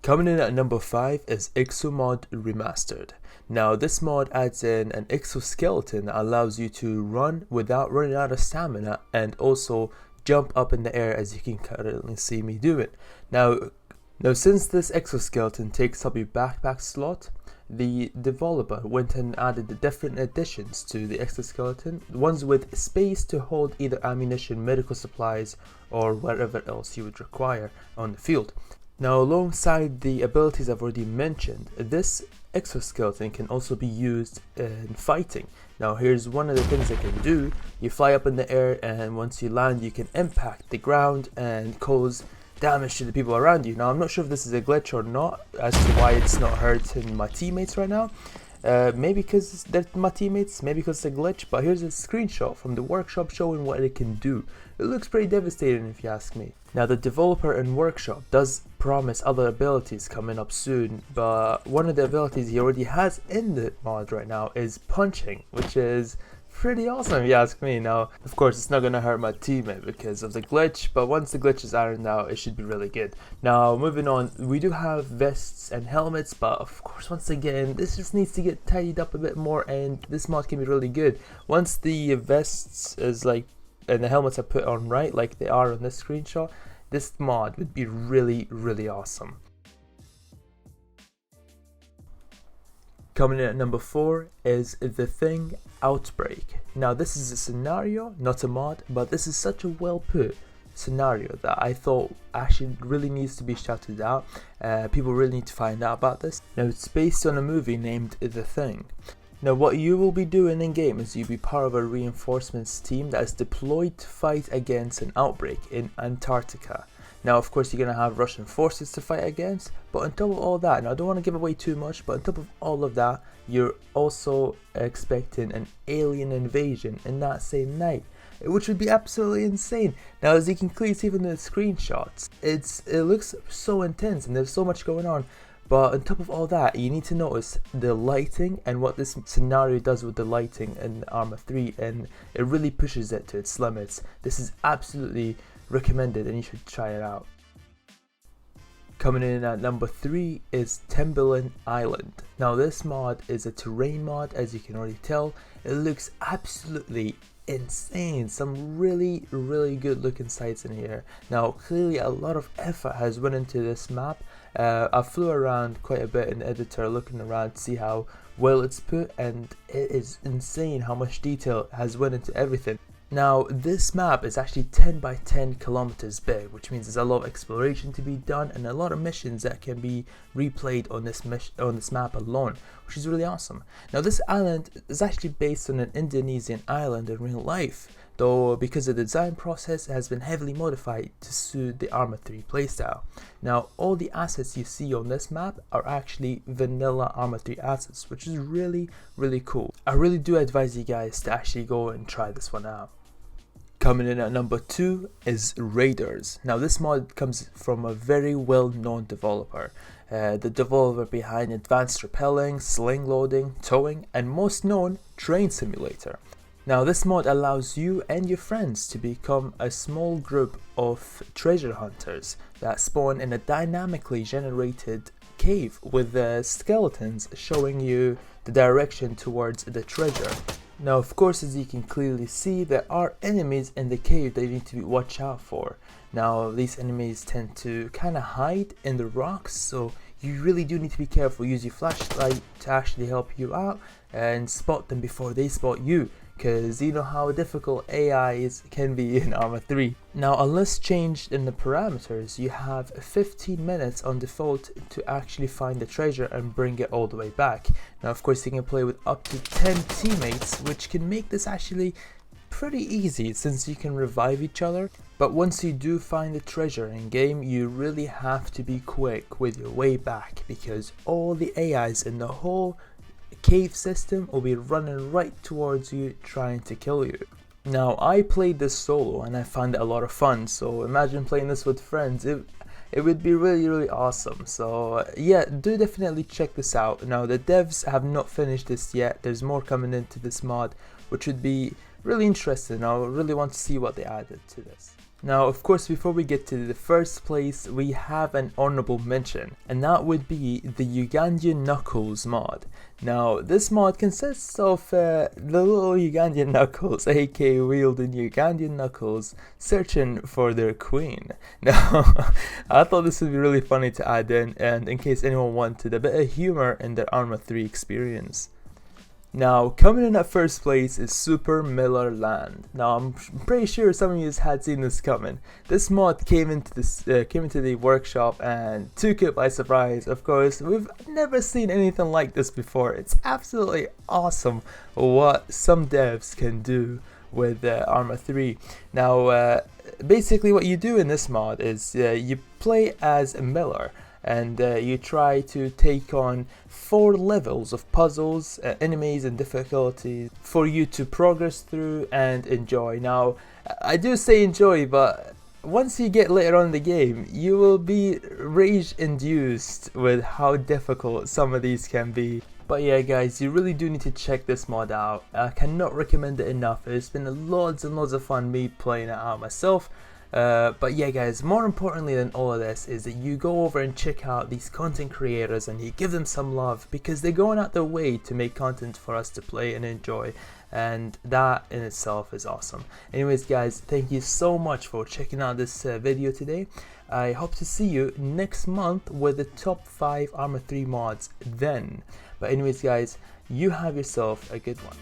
Coming in at number 5 is Mod Remastered. Now this mod adds in an exoskeleton that allows you to run without running out of stamina and also jump up in the air, as you can currently see me doing. Now since this exoskeleton takes up your backpack slot, the developer went and added the different additions to the exoskeleton, ones with space to hold either ammunition, medical supplies, or whatever else you would require on the field. Now alongside the abilities I've already mentioned, this exoskeleton can also be used in fighting. Now here's one of the things it can do. You fly up in the air, and once you land you can impact the ground and cause damage to the people around you. Now I'm not sure if this is a glitch or not, as to why it's not hurting my teammates right now. Maybe because they're my teammates, maybe because it's a glitch, but here's a screenshot from the workshop showing what it can do. It looks pretty devastating if you ask me. Now the developer and workshop does promise other abilities coming up soon, but one of the abilities he already has in the mod right now is punching, which is pretty awesome if you ask me. Now of course it's not gonna hurt my teammate because of the glitch, but once the glitch is ironed out it should be really good. Now moving on, we do have vests and helmets, but of course once again this just needs to get tidied up a bit more, and this mod can be really good once the vests is and the helmets are put on right like they are on this screenshot. This mod would be really awesome. Coming in at number 4 is The Thing Outbreak. Now this is a scenario, not a mod, but this is such a well put scenario that I thought actually really needs to be shouted out. People really need to find out about this. Now it's based on a movie named The Thing. Now what you will be doing in game is you'll be part of a reinforcements team that is deployed to fight against an outbreak in Antarctica. Now of course you're going to have Russian forces to fight against, but on top of all that, now I don't want to give away too much, but on top of all of that, you're also expecting an alien invasion in that same night, which would be absolutely insane. Now as you can clearly see from the screenshots, it looks so intense and there's so much going on. But on top of all that, you need to notice the lighting and what this scenario does with the lighting in Arma 3, and it really pushes it to its limits. This is absolutely recommended and you should try it out. Coming in at number 3 is Timberland Island. Now this mod is a terrain mod, as you can already tell. It looks absolutely insane. Some really good looking sights in here. Now clearly a lot of effort has went into this map. I flew around quite a bit in the editor looking around to see how well it's put, and it is insane how much detail has went into everything. Now this map is actually 10 by 10 kilometers big, which means there's a lot of exploration to be done and a lot of missions that can be replayed on this map alone, which is really awesome. Now this island is actually based on an Indonesian island in real life, though because of the design process it has been heavily modified to suit the Arma 3 playstyle. Now all the assets you see on this map are actually vanilla Arma 3 assets, which is really cool. I really do advise you guys to actually go and try this one out. Coming in at number 2 is Raiders. Now this mod comes from a very well known developer. The developer behind Advanced Rappelling, Sling Loading, Towing, and most known, Train Simulator. Now this mod allows you and your friends to become a small group of treasure hunters that spawn in a dynamically generated cave with the skeletons showing you the direction towards the treasure. Now of course, as you can clearly see, there are enemies in the cave that you need to watch out for. Now these enemies tend to kind of hide in the rocks, so you really do need to be careful. Use your flashlight to actually help you out and spot them before they spot you, because you know how difficult AIs can be in Arma 3. Now unless changed in the parameters, you have 15 minutes on default to actually find the treasure and bring it all the way back. Now of course you can play with up to 10 teammates, which can make this actually pretty easy since you can revive each other. But once you do find the treasure in game, you really have to be quick with your way back, because all the AIs in the whole cave system will be running right towards you trying to kill you. Now I played this solo and I found it a lot of fun, so imagine playing this with friends. It would be really awesome. So yeah, do definitely check this out. Now the devs have not finished this yet. There's more coming into this mod, which would be really interesting. I really want to see what they added to this. Now, of course, before we get to the first place, we have an honorable mention, and that would be the Ugandan Knuckles mod. Now, this mod consists of the little Ugandan Knuckles, aka wielding Ugandan Knuckles, searching for their queen. Now, I thought this would be really funny to add in, and in case anyone wanted a bit of humor in their Arma 3 experience. Now, coming in at first place is Super Miller Land. Now, I'm pretty sure some of you had seen this coming. This mod came into the workshop and took it by surprise. Of course, we've never seen anything like this before. It's absolutely awesome what some devs can do with Arma 3. Now, basically what you do in this mod is you play as Miller, and you try to take on 4 levels of puzzles, enemies and difficulties for you to progress through and enjoy. Now, I do say enjoy, but once you get later on in the game, you will be rage induced with how difficult some of these can be. But yeah guys, you really do need to check this mod out. I cannot recommend it enough. It's been loads and loads of fun me playing it out myself. But yeah guys, more importantly than all of this is that you go over and check out these content creators and you give them some love, because they're going out their way to make content for us to play and enjoy, and that in itself is awesome. Anyways guys, thank you so much for checking out this video today. I hope to see you next month with the top 5 Arma 3 mods then. But anyways guys, you have yourself a good one.